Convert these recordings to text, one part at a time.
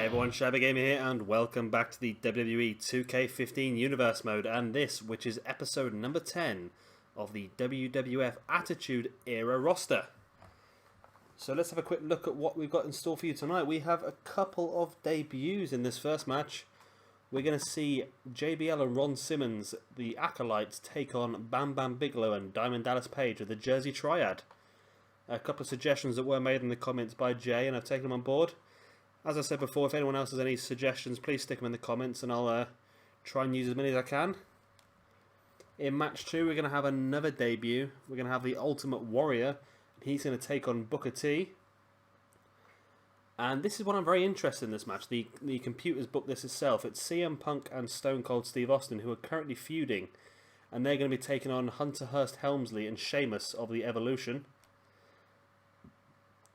Everyone, Shabba Gamer here, and welcome back to the WWE 2K15 Universe Mode, and this, which is episode number 10 of the WWF Attitude Era roster. So let's have a quick look at what we've got in store for you tonight. We have a couple of debuts in this first match. We're going to see JBL and Ron Simmons, the Acolytes, take on Bam Bam Bigelow and Diamond Dallas Page with the Jersey Triad. A couple of suggestions that were made in the comments by Jay, and I've taken them on board. As I said before, if anyone else has any suggestions, please stick them in the comments and I'll try and use as many as I can. In match 2, we're going to have another debut. We're going to have the Ultimate Warrior. He's going to take on Booker T. And this is one I'm very interested in this match. The computer's booked this itself. It's CM Punk and Stone Cold Steve Austin, who are currently feuding. And they're going to be taking on Hunter Hearst Helmsley and Sheamus of the Evolution.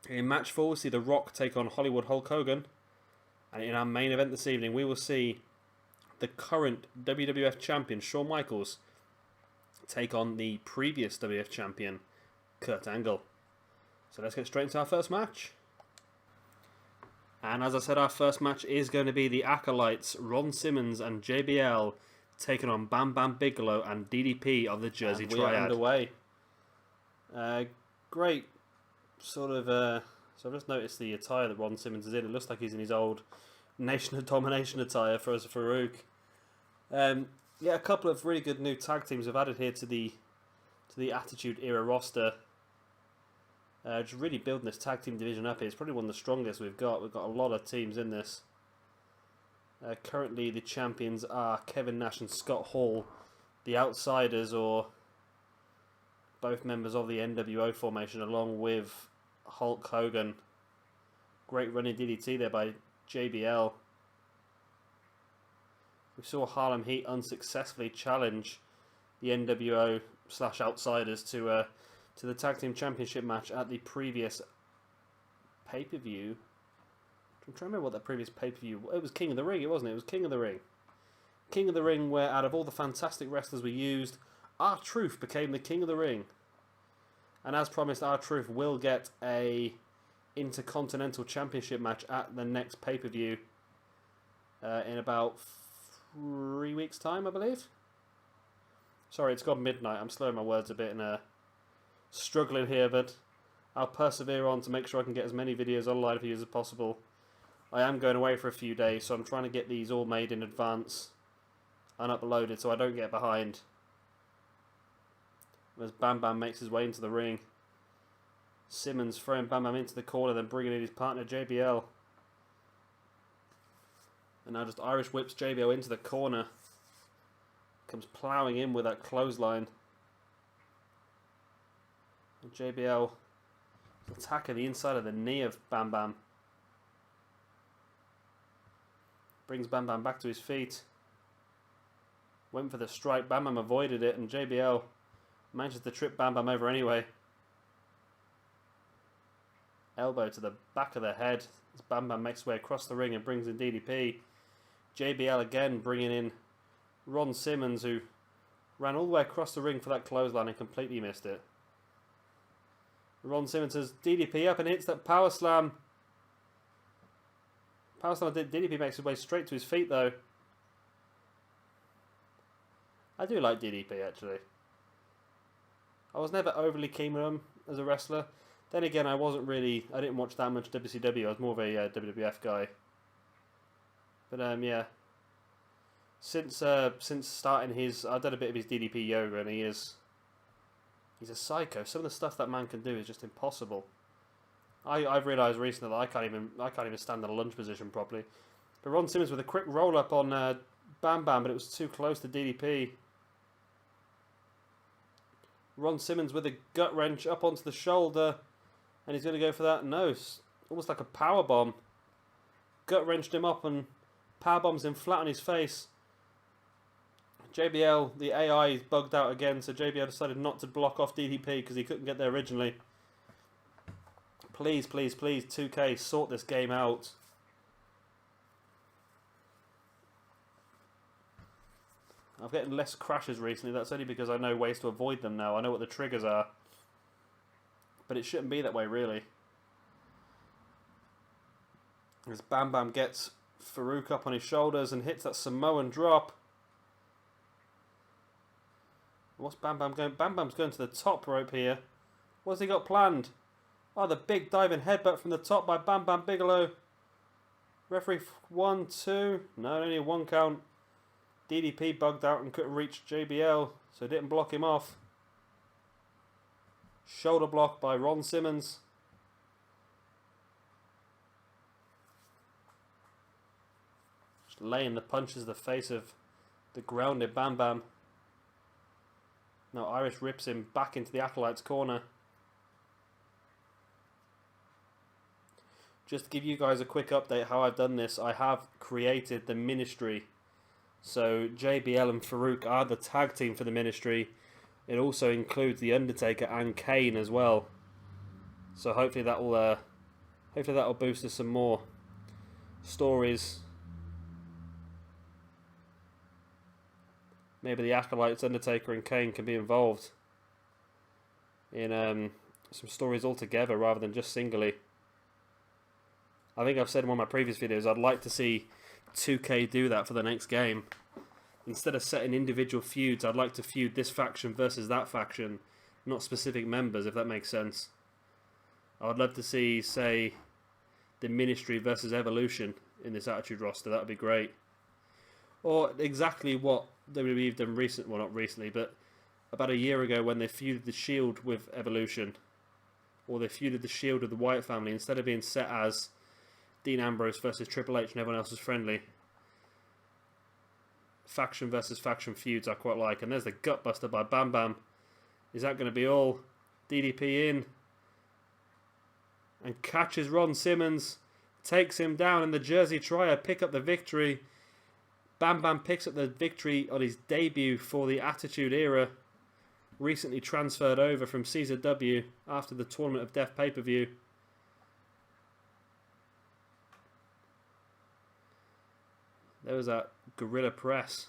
In match 4, we'll see The Rock take on Hollywood Hulk Hogan. And in our main event this evening, we will see the current WWF Champion, Shawn Michaels, take on the previous WWF Champion, Kurt Angle. So let's get straight into our first match. And as I said, our first match is going to be the Acolytes, Ron Simmons and JBL, taking on Bam Bam Bigelow and DDP of the Jersey Triad. We are underway. Great. So I've just noticed the attire that Ron Simmons is in. It looks like he's in his old Nation of Domination attire for us, Farouk. Yeah, a couple of really good new tag teams have added here to the Attitude Era roster. Just really building this tag team division up here. It's probably one of the strongest we've got. We've got a lot of teams in this. Currently, the champions are Kevin Nash and Scott Hall, the Outsiders, or both members of the NWO formation, along with Hulk Hogan. Great running DDT there by JBL. We saw Harlem Heat unsuccessfully challenge the NWO / Outsiders to the Tag Team Championship match at the previous pay-per-view. I'm trying to remember what that previous pay-per-view was. It was King of the Ring, it wasn't it? It was King of the Ring. King of the Ring, where out of all the fantastic wrestlers we used, R-Truth became the King of the Ring. And as promised, R-Truth will get a Intercontinental Championship match at the next pay-per-view in about 3 weeks' time, I believe. Sorry, it's gone midnight. I'm slowing my words a bit and struggling here, but I'll persevere on to make sure I can get as many videos online for you as possible. I am going away for a few days, so I'm trying to get these all made in advance and uploaded so I don't get behind. As Bam Bam makes his way into the ring. Simmons throwing Bam Bam into the corner, then bringing in his partner JBL. And now just Irish whips JBL into the corner. Comes ploughing in with that clothesline. And JBL attacking the inside of the knee of Bam Bam. Brings Bam Bam back to his feet. Went for the strike. Bam Bam avoided it, and JBL manages to trip Bam Bam over anyway. Elbow to the back of the head as Bam Bam makes his way across the ring and brings in DDP. JBL again bringing in Ron Simmons, who ran all the way across the ring for that clothesline and completely missed it. Ron Simmons has DDP up and hits that power slam. Power slam. DDP makes his way straight to his feet though. I do like DDP actually. I was never overly keen on him as a wrestler. Then again, I didn't watch that much WCW. I was more of a WWF guy. But yeah, since starting I've done a bit of his DDP yoga, and he's a psycho. Some of the stuff that man can do is just impossible. I've realised recently that I can't even stand in a lunge position properly. But Ron Simmons with a quick roll up on Bam Bam, but it was too close to DDP. Ron Simmons with a gut wrench up onto the shoulder, and he's going to go for that nose, almost like a power bomb. Gut wrenched him up and power bombs him flat on his face. JBL, the AI, is bugged out again, so JBL decided not to block off DDP because he couldn't get there originally. Please, please, please, 2K, sort this game out. I've getting less crashes recently. That's only because I know ways to avoid them now. I know what the triggers are. But it shouldn't be that way, really. As Bam Bam gets Farouk up on his shoulders and hits that Samoan drop. What's Bam Bam going? Bam Bam's going to the top rope here. What's he got planned? Oh, the big diving headbutt from the top by Bam Bam Bigelow. Referee 1, 2. No, only 1 count. DDP bugged out and couldn't reach JBL, so didn't block him off. Shoulder block by Ron Simmons. Just laying the punches to the face of the grounded Bam Bam. Now Irish rips him back into the Acolyte's corner. Just to give you guys a quick update how I've done this, I have created the Ministry. So JBL and Farouk are the tag team for the Ministry. It also includes The Undertaker and Kane as well. So hopefully that will boost us some more stories. Maybe the Acolytes, Undertaker and Kane can be involved in some stories altogether rather than just singly. I think I've said in one of my previous videos I'd like to see 2K do that for the next game. Instead of setting individual feuds, I'd like to feud this faction versus that faction, not specific members, if that makes sense. I would love to see, say, the Ministry versus Evolution in this Attitude roster. That would be great. Or exactly what WWE have done recently, well not recently, but about a year ago when they feuded the Shield with Evolution. Or they feuded the Shield with the Wyatt family, instead of being set as Dean Ambrose versus Triple H and everyone else was friendly. Faction versus faction feuds I quite like. And there's the Gutbuster by Bam Bam. Is that going to be all? DDP in. And catches Ron Simmons. Takes him down, and the Jersey Triad pick up the victory. Bam Bam picks up the victory on his debut for the Attitude Era. Recently transferred over from CZW after the Tournament of Death pay-per-view. There was that gorilla press.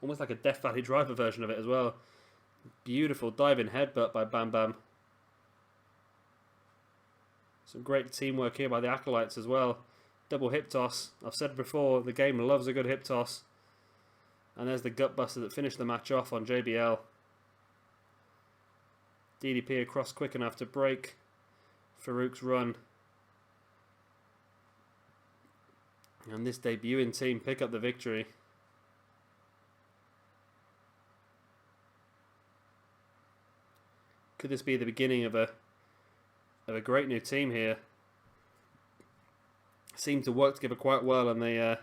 Almost like a Death Valley Driver version of it as well. Beautiful diving headbutt by Bam Bam. Some great teamwork here by the Acolytes as well. Double hip toss. I've said before, the game loves a good hip toss. And there's the Gutbuster that finished the match off on JBL. DDP across quick enough to break Farouk's run. And this debuting team pick up the victory. Could this be the beginning of a great new team here? Seem to work together quite well, and they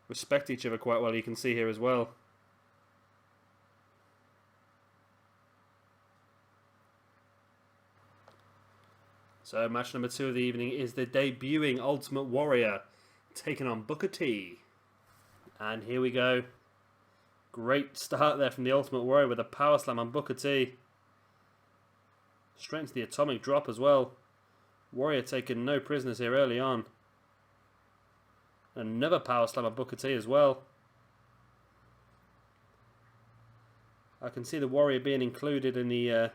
respect each other quite well. You can see here as well. So match number 2 of the evening is the debuting Ultimate Warrior taking on Booker T. And here we go. Great start there from the Ultimate Warrior with a power slam on Booker T. Straight into the atomic drop as well. Warrior taking no prisoners here early on. Another power slam on Booker T as well. I can see the Warrior being included in the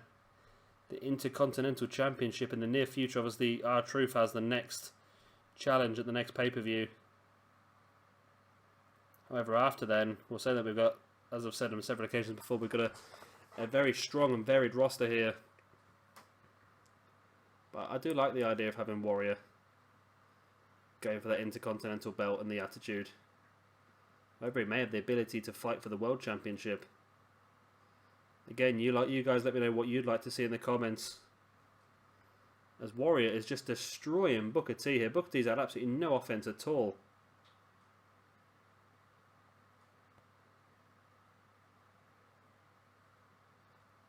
Intercontinental Championship in the near future. Obviously, R-Truth has the next challenge at the next pay-per-view. However, after then, we'll say that we've got, as I've said on several occasions before, we've got a very strong and varied roster here. But I do like the idea of having Warrior going for that Intercontinental belt and the Attitude. However, he may have the ability to fight for the World Championship. Again, you guys let me know what you'd like to see in the comments. As Warrior is just destroying Booker T here. Booker T's had absolutely no offense at all.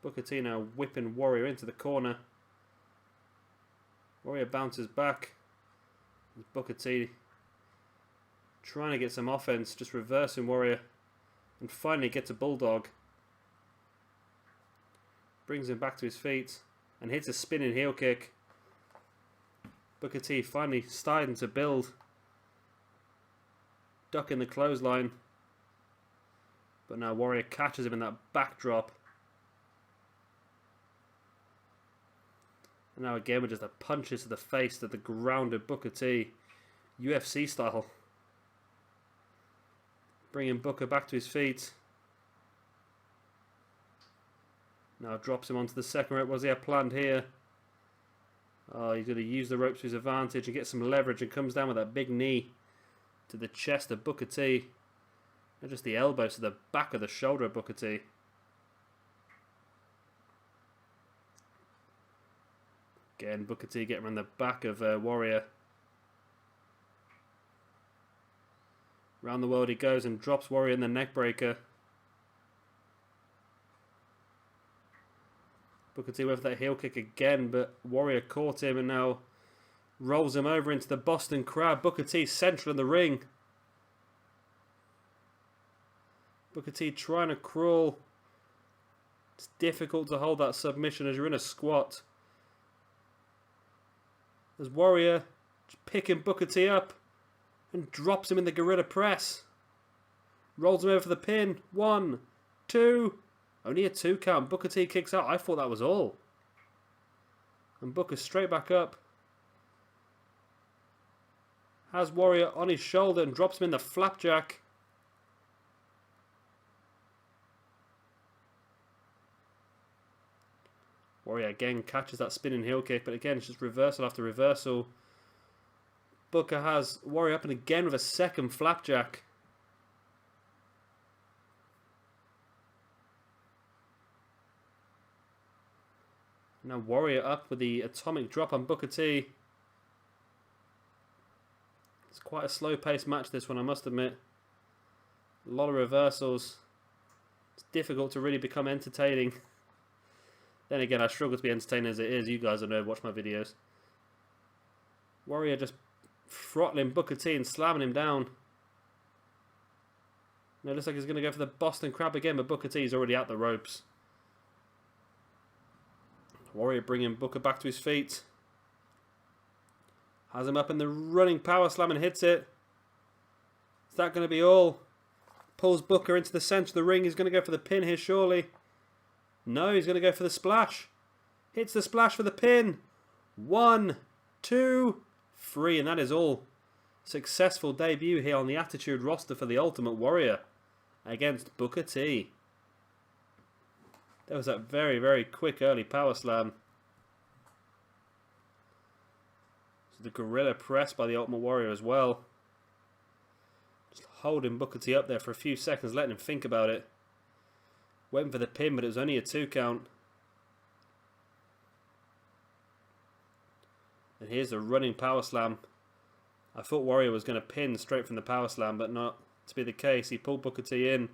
Booker T now whipping Warrior into the corner. Warrior bounces back. Booker T trying to get some offense, just reversing Warrior, and finally gets a Bulldog. Brings him back to his feet and hits a spinning heel kick. Booker T finally starting to build. Ducking the clothesline. But now Warrior catches him in that backdrop. And now again with just a punches to the face to the grounded Booker T. UFC style. Bringing Booker back to his feet. Now drops him onto the second rope. What does he have planned here? Oh, he's going to use the ropes to his advantage and get some leverage, and comes down with that big knee to the chest of Booker T. And just the elbows to the back of the shoulder of Booker T. Again, Booker T getting around the back of Warrior. Round the world he goes and drops Warrior in the neckbreaker. Booker T went for that heel kick again, but Warrior caught him and now rolls him over into the Boston Crab. Booker T central in the ring. Booker T trying to crawl. It's difficult to hold that submission as you're in a squat. There's Warrior just picking Booker T up and drops him in the gorilla press. Rolls him over for the pin. 1, 2. Only a 2 count. Booker T kicks out. I thought that was all. And Booker straight back up. Has Warrior on his shoulder and drops him in the flapjack. Warrior again catches that spinning heel kick, but again it's just reversal after reversal. Booker has Warrior up and again with a second flapjack. Now Warrior up with the atomic drop on Booker T. It's quite a slow-paced match, this one, I must admit. A lot of reversals. It's difficult to really become entertaining. Then again, I struggle to be entertaining as it is. You guys don't know, watch my videos. Warrior just throttling Booker T and slamming him down. Now it looks like he's going to go for the Boston Crab again, but Booker T is already out the ropes. Warrior bringing Booker back to his feet. Has him up in the running power slam and hits it. Is that going to be all? Pulls Booker into the centre of the ring. He's going to go for the pin here, surely. No, he's going to go for the splash. Hits the splash for the pin. 1, 2, 3, and that is all. Successful debut here on the Attitude roster for the Ultimate Warrior against Booker T. There was that very, very quick early power slam. So the gorilla press by the Ultimate Warrior as well. Just holding Booker T up there for a few seconds, letting him think about it. Went for the pin, but it was only a 2 count. And here's the running power slam. I thought Warrior was going to pin straight from the power slam, but not to be the case. He pulled Booker T in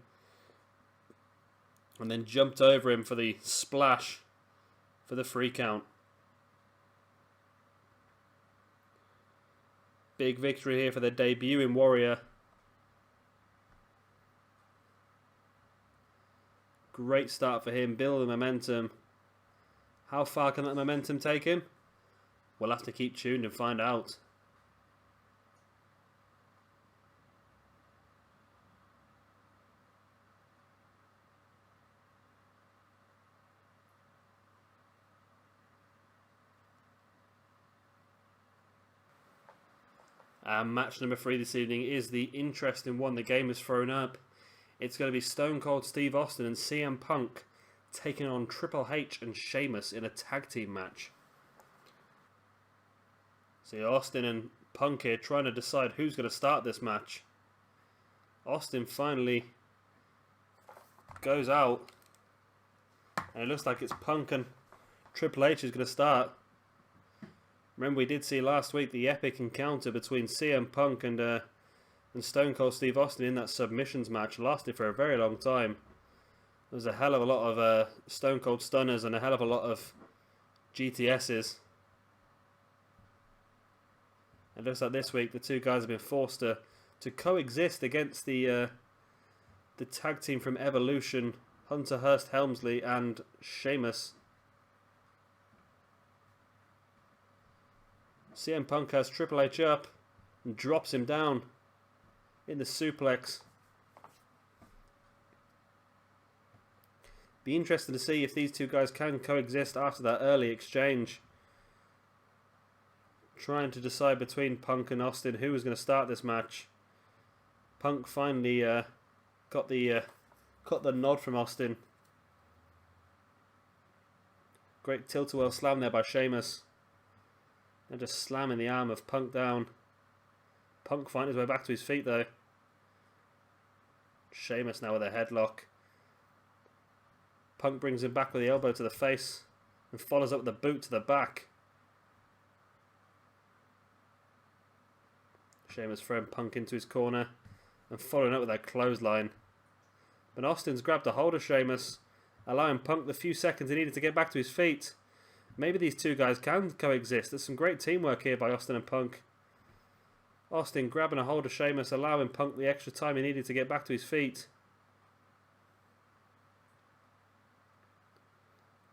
and then jumped over him for the splash for the 3 count. Big victory here for the debuting Warrior. Great start for him, build the momentum. How far can that momentum take him? We'll have to keep tuned and find out. And match number 3 this evening is the interesting one the game has thrown up. It's going to be Stone Cold Steve Austin and CM Punk taking on Triple H and Sheamus in a tag team match. See, Austin and Punk here trying to decide who's going to start this match. Austin finally goes out. And it looks like it's Punk and Triple H is going to start. Remember, we did see last week the epic encounter between CM Punk and Stone Cold Steve Austin in that submissions match. Lasted for a very long time. There was a hell of a lot of Stone Cold Stunners and a hell of a lot of GTSs. It looks like this week the two guys have been forced to coexist against the tag team from Evolution, Hunter Hearst Helmsley and Sheamus. CM Punk has Triple H up and drops him down in the suplex. Be interesting to see if these two guys can coexist after that early exchange. Trying to decide between Punk and Austin who was going to start this match. Punk finally Got the nod from Austin. Great tilt-a-whirl slam there by Sheamus. And just slamming the arm of Punk down. Punk finding his way back to his feet though. Sheamus now with a headlock. Punk brings him back with the elbow to the face and follows up with the boot to the back. Sheamus throwing Punk into his corner and following up with that clothesline. But Austin's grabbed a hold of Sheamus, allowing Punk the few seconds he needed to get back to his feet. Maybe these two guys can coexist. There's some great teamwork here by Austin and Punk. Austin grabbing a hold of Sheamus, allowing Punk the extra time he needed to get back to his feet.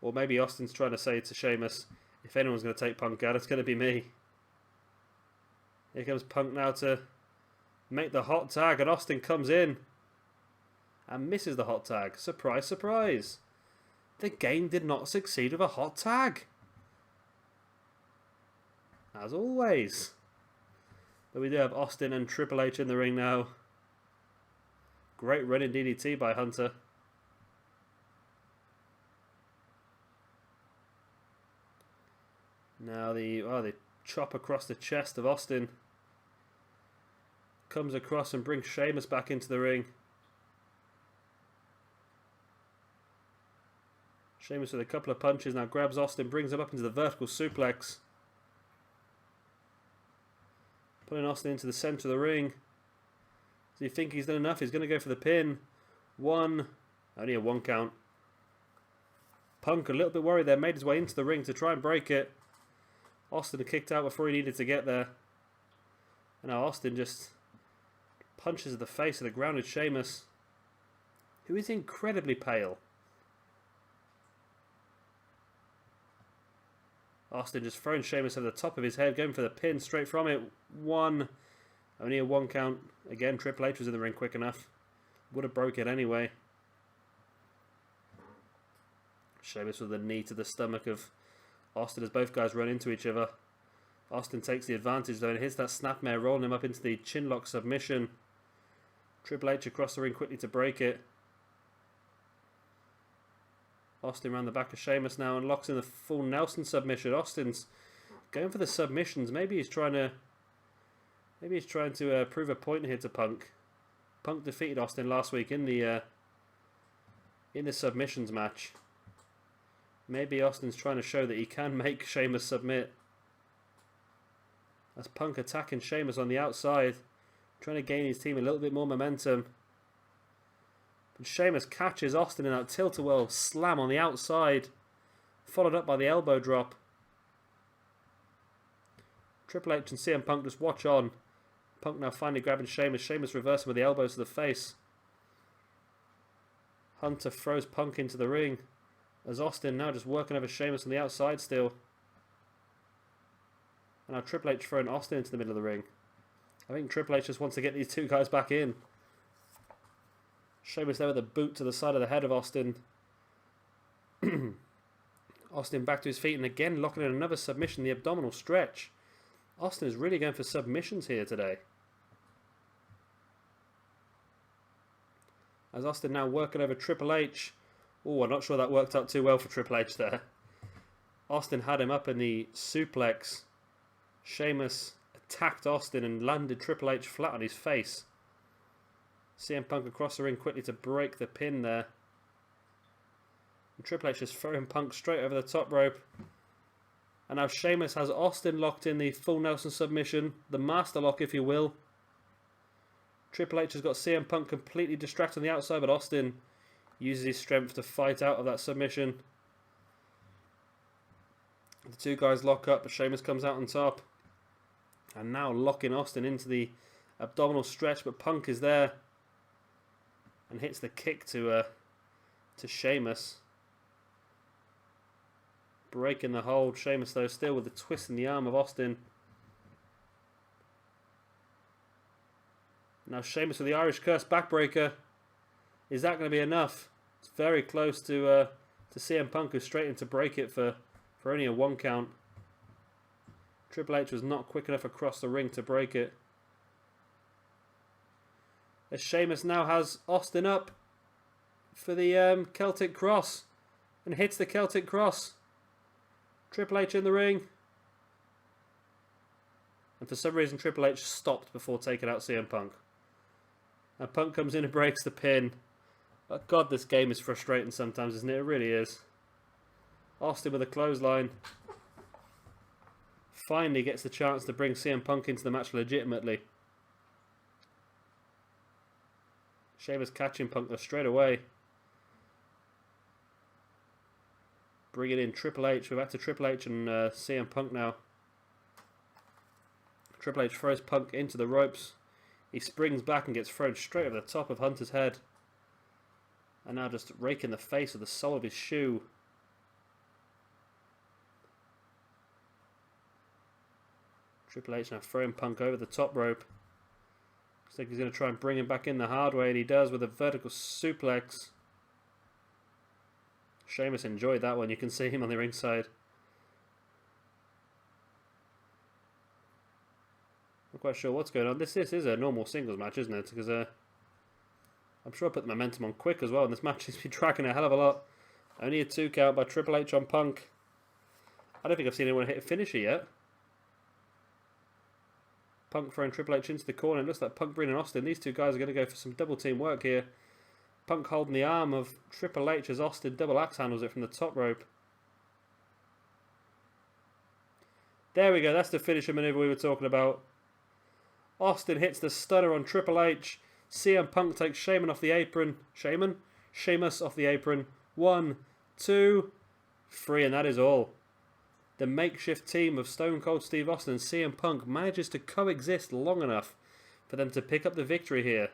Or maybe Austin's trying to say to Sheamus, if anyone's going to take Punk out, it's going to be me. Here comes Punk now to make the hot tag, and Austin comes in and misses the hot tag. Surprise, surprise. The game did not succeed with a hot tag. As always. But we do have Austin and Triple H in the ring now. Great running DDT by Hunter. Now the chop across the chest of Austin. Comes across and brings Sheamus back into the ring. Sheamus with a couple of punches now grabs Austin, brings him up into the vertical suplex. Putting Austin into the centre of the ring. Does he think he's done enough? He's going to go for the pin. One. Only a 1 count. Punk a little bit worried there. Made his way into the ring to try and break it. Austin had kicked out before he needed to get there. And now Austin just punches at the face of the grounded Sheamus, who is incredibly pale. Austin just throwing Sheamus over the top of his head, going for the pin straight from it. One. Only a 1 count. Again, Triple H was in the ring quick enough. Would have broke it anyway. Sheamus with a knee to the stomach of Austin as both guys run into each other. Austin takes the advantage though and hits that snapmare, rolling him up into the chinlock submission. Triple H across the ring quickly to break it. Austin around the back of Sheamus now and locks in the full Nelson submission. Austin's going for the submissions. Maybe he's trying to prove a point here to Punk. Punk defeated Austin last week in the submissions match. Maybe Austin's trying to show that he can make Sheamus submit. As Punk attacking Sheamus on the outside, trying to gain his team a little bit more momentum. And Sheamus catches Austin in that tilt-a-whirl slam on the outside, followed up by the elbow drop. Triple H and CM Punk just watch on. Punk now finally grabbing Sheamus. Sheamus reversing with the elbows to the face. Hunter throws Punk into the ring, as Austin now just working over Sheamus on the outside still. And now Triple H throwing Austin into the middle of the ring. I think Triple H just wants to get these two guys back in. Sheamus there with a boot to the side of the head of Austin. Austin back to his feet and again locking in another submission, the abdominal stretch. Austin is really going for submissions here today. As Austin now working over Triple H. Oh, I'm not sure that worked out too well for Triple H there. Austin had him up in the suplex. Sheamus attacked Austin and landed Triple H flat on his face. CM Punk across the ring quickly to break the pin there. And Triple H just throwing Punk straight over the top rope. And now Sheamus has Austin locked in the full Nelson submission. The master lock, if you will. Triple H has got CM Punk completely distracted on the outside, but Austin uses his strength to fight out of that submission. The two guys lock up, but Sheamus comes out on top. And now locking Austin into the abdominal stretch, but Punk is there. And hits the kick to Sheamus. Breaking the hold. Sheamus though still with the twist in the arm of Austin. Now Sheamus with the Irish Curse backbreaker. Is that going to be enough? It's very close to CM Punk, who's straight in to break it for only a 1 count. Triple H was not quick enough across the ring to break it. As Sheamus now has Austin up for the Celtic Cross. And hits the Celtic Cross. Triple H in the ring. And for some reason Triple H stopped before taking out CM Punk. And Punk comes in and breaks the pin. But God, this game is frustrating sometimes, isn't it? It really is. Austin with a clothesline. Finally gets the chance to bring CM Punk into the match legitimately. Sheamus catching Punk there straight away. Bringing in Triple H. We're back to Triple H and CM Punk now. Triple H throws Punk into the ropes. He springs back and gets thrown straight over the top of Hunter's head. And now just raking the face with the sole of his shoe. Triple H now throwing Punk over the top rope. Looks like he's going to try and bring him back in the hard way, and he does with a vertical suplex. Sheamus enjoyed that one. You can see him on the ringside. Not quite sure what's going on. This is a normal singles match, isn't it? Because I'm sure I put the momentum on quick as well, and this match has been dragging a hell of a lot. Only a 2 count by Triple H on Punk. I don't think I've seen anyone hit a finisher yet. Punk throwing Triple H into the corner. It looks like Punk bringing Austin. These two guys are going to go for some double team work here. Punk holding the arm of Triple H as Austin double axe handles it from the top rope. There we go. That's the finisher maneuver we were talking about. Austin hits the stunner on Triple H. CM Punk takes Sheamus off the apron. Sheamus off the apron. 1, 2, 3, and that is all. The makeshift team of Stone Cold Steve Austin and CM Punk manages to coexist long enough for them to pick up the victory here.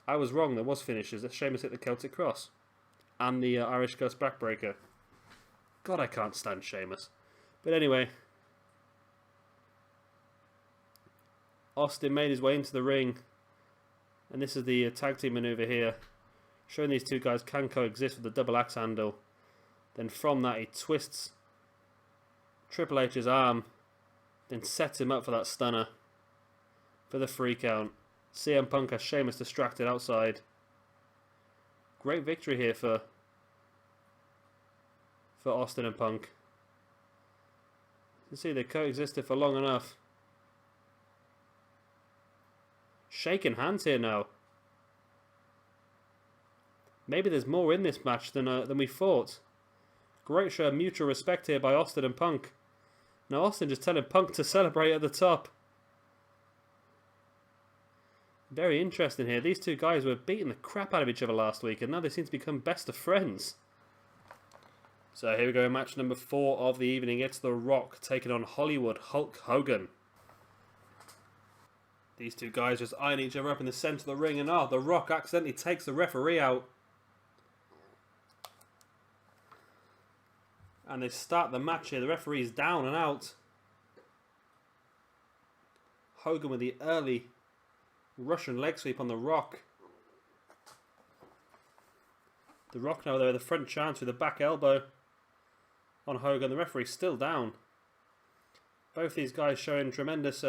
I was wrong, there was finishes. Sheamus hit the Celtic Cross. And the Irish Curse Backbreaker. God, I can't stand Sheamus. But anyway. Austin made his way into the ring. And this is the tag team maneuver here. Showing these two guys can coexist with the double axe handle. Then from that he twists Triple H's arm, then sets him up for that stunner for the 3 count. CM Punk has Sheamus distracted outside. Great victory here for Austin and Punk. You see they coexisted for long enough. Shaking hands here now. Maybe there's more in this match than we thought. Great show of mutual respect here by Austin and Punk. Now Austin just telling Punk to celebrate at the top. Very interesting here. These two guys were beating the crap out of each other last week, and now they seem to become best of friends. So here we go, match number 4 of the evening. It's The Rock taking on Hollywood Hulk Hogan. These two guys just eyeing each other up in the centre of the ring, and The Rock accidentally takes the referee out. And they start the match here. The referee's down and out. Hogan with the early Russian leg sweep on The Rock. The Rock now there, the front chance with a back elbow on Hogan. The referee's still down. Both these guys showing tremendous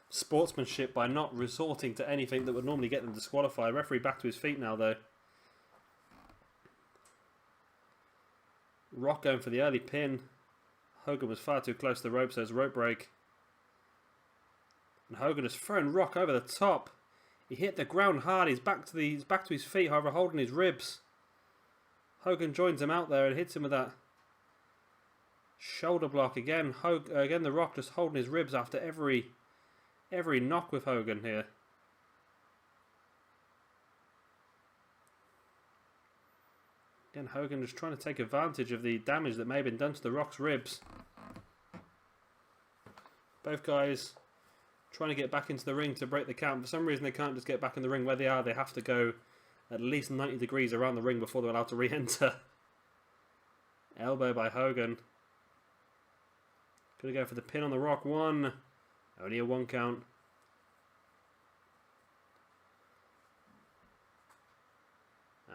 sportsmanship by not resorting to anything that would normally get them disqualified. Referee back to his feet now though. Rock going for the early pin. Hogan was far too close to the rope, so there's a rope break. And Hogan has thrown Rock over the top. He hit the ground hard. He's back to his feet, however, holding his ribs. Hogan joins him out there and hits him with that shoulder block again. Again, The Rock just holding his ribs after every knock with Hogan here. Again, Hogan just trying to take advantage of the damage that may have been done to The Rock's ribs. Both guys trying to get back into the ring to break the count. For some reason they can't just get back in the ring where they are. They have to go at least 90 degrees around the ring before they're allowed to re-enter. Elbow by Hogan. Gonna go for the pin on The Rock. 1. Only a 1 count.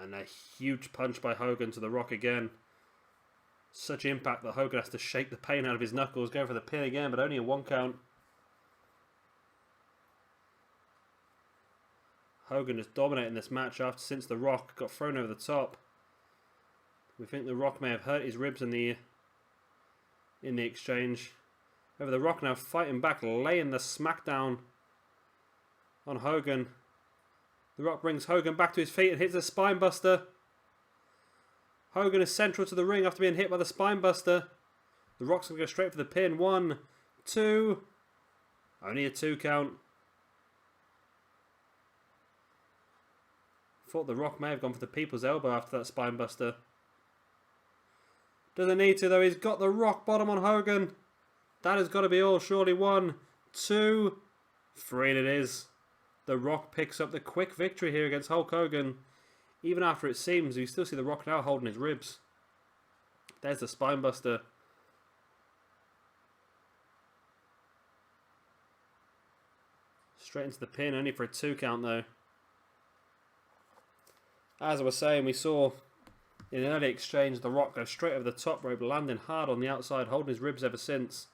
And a huge punch by Hogan to The Rock again. Such impact that Hogan has to shake the pain out of his knuckles. Going for the pin again, but only a 1 count. Hogan just dominating this match since The Rock got thrown over the top. We think The Rock may have hurt his ribs in the exchange. However, The Rock now fighting back, laying the smackdown on Hogan. The Rock brings Hogan back to his feet and hits the spinebuster. Hogan is central to the ring after being hit by the spinebuster. The Rock's going to go straight for the pin. 1, 2. Only a 2 count. Thought The Rock may have gone for the people's elbow after that spinebuster. Doesn't need to though. He's got the rock bottom on Hogan. That has got to be all surely. 1, 2, 3 and it is. The Rock picks up the quick victory here against Hulk Hogan. Even after it seems, you still see The Rock now holding his ribs. There's the spinebuster. Straight into the pin, only for a 2 count though. As I was saying, we saw in an early exchange The Rock go straight over the top rope, landing hard on the outside, holding his ribs ever since.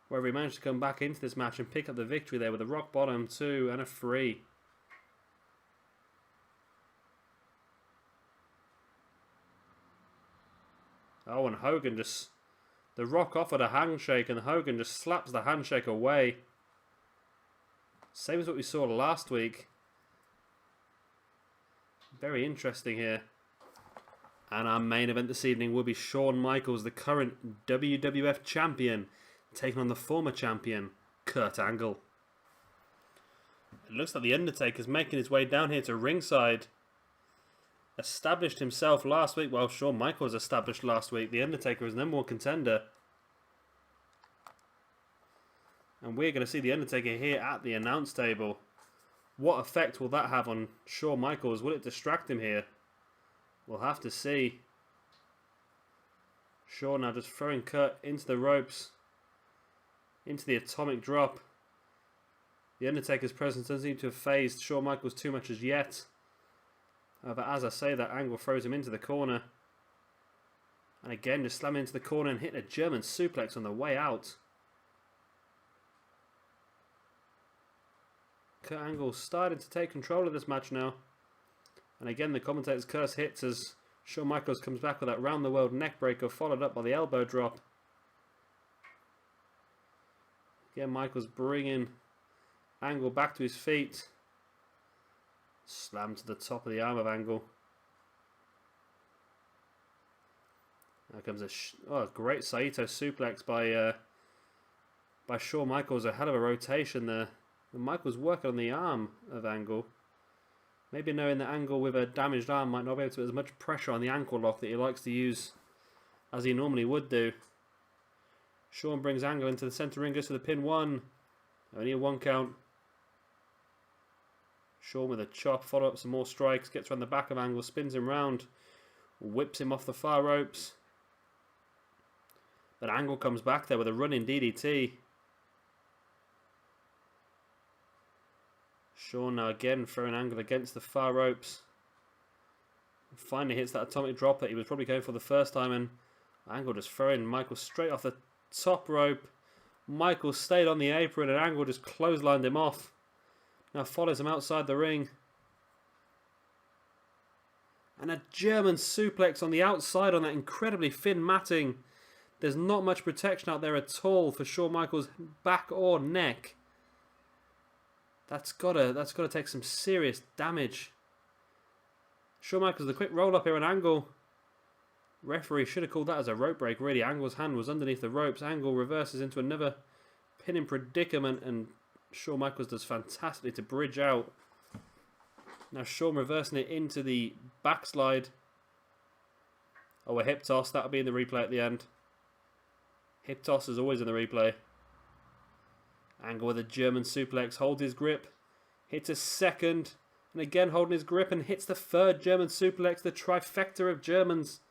Where he managed to come back into this match and pick up the victory there with a rock bottom 2 and a 3. Oh, and Hogan just... The Rock offered a handshake and Hogan just slaps the handshake away. Same as what we saw last week. Very interesting here. And our main event this evening will be Shawn Michaels, the current WWF champion, taking on the former champion, Kurt Angle. It looks like The Undertaker's making his way down here to ringside. Established himself last week. Well, Shawn Michaels established last week. The Undertaker was number 1 contender. And we're going to see The Undertaker here at the announce table. What effect will that have on Shawn Michaels? Will it distract him here? We'll have to see. Shawn now just throwing Kurt into the ropes. Into the atomic drop. The Undertaker's presence doesn't seem to have phased Shawn Michaels too much as yet. However, as I say, that Angle throws him into the corner. And again, just slamming into the corner and hitting a German suplex on the way out. Kurt Angle starting to take control of this match now. And again, the commentator's curse hits as Shawn Michaels comes back with that round-the-world neckbreaker, followed up by the elbow drop. Again, Michaels bringing Angle back to his feet. Slam to the top of the arm of Angle. Now comes a great Saito suplex by Shawn Michaels. A hell of a rotation there. And Michaels working on the arm of Angle. Maybe knowing that Angle with a damaged arm might not be able to put as much pressure on the ankle lock that he likes to use as he normally would do. Shawn brings Angle into the centre ring, goes to the pin. 1. Only a 1 count. Shawn with a chop, follow up some more strikes, gets around the back of Angle, spins him round, whips him off the far ropes. But Angle comes back there with a running DDT. Shawn now again throwing Angle against the far ropes. Finally hits that atomic drop that he was probably going for the first time, and Angle just throwing Michael straight off the top rope. Michael stayed on the apron and Angle just clotheslined him off. Now follows him outside the ring. And a German suplex on the outside on that incredibly thin matting. There's not much protection out there at all for Shawn Michaels' back or neck. That's gotta take some serious damage. Shawn Michaels, the quick roll up here on Angle. Referee should have called that as a rope break. Really, Angle's hand was underneath the ropes. Angle reverses into another pinning predicament, and Shawn Michaels does fantastically to bridge out. Now Shawn reversing it into the backslide. Oh, a hip toss. That'll be in the replay at the end. Hip toss is always in the replay. Angle with a German suplex, holds his grip, hits a second, and again holding his grip and hits the third German suplex, the trifecta of Germans.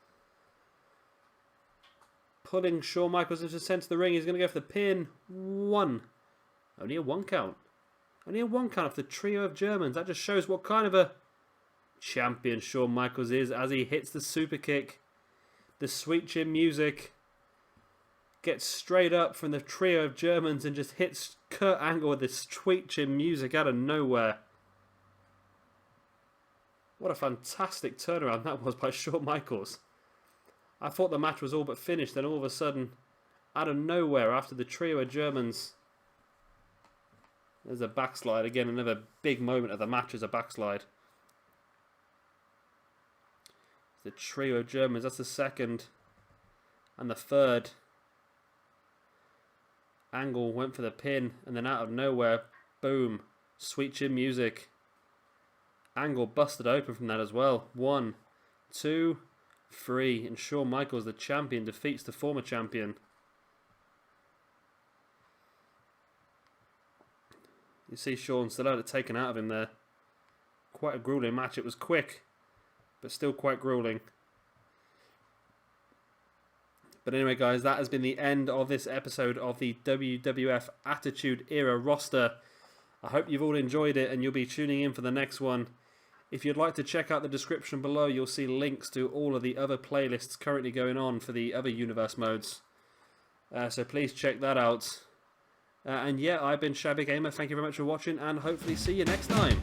Pulling Shawn Michaels into the centre of the ring, he's going to go for the pin. 1. Only a 1 count. Only a 1 count of the trio of Germans. That just shows what kind of a champion Shawn Michaels is as he hits the super kick. The sweet chin music. Gets straight up from the trio of Germans and just hits Kurt Angle with this sweet chin music out of nowhere. What a fantastic turnaround that was by Shawn Michaels. I thought the match was all but finished, then all of a sudden, out of nowhere, after the trio of Germans, there's a backslide. Again, another big moment of the match is a backslide. The trio of Germans, that's the second. And the third. Angle went for the pin, and then out of nowhere, boom, sweet chin music. Angle busted open from that as well. 1, 2, 3, and Shawn Michaels, the champion, defeats the former champion. You see Shawn still had it taken out of him there. Quite a grueling match. It was quick, but still quite grueling. But anyway, guys, that has been the end of this episode of the WWF Attitude Era roster. I hope you've all enjoyed it and you'll be tuning in for the next one. If you'd like to check out the description below, you'll see links to all of the other playlists currently going on for the other universe modes. So please check that out. And yeah, I've been Shabby Gamer. Thank you very much for watching and hopefully see you next time.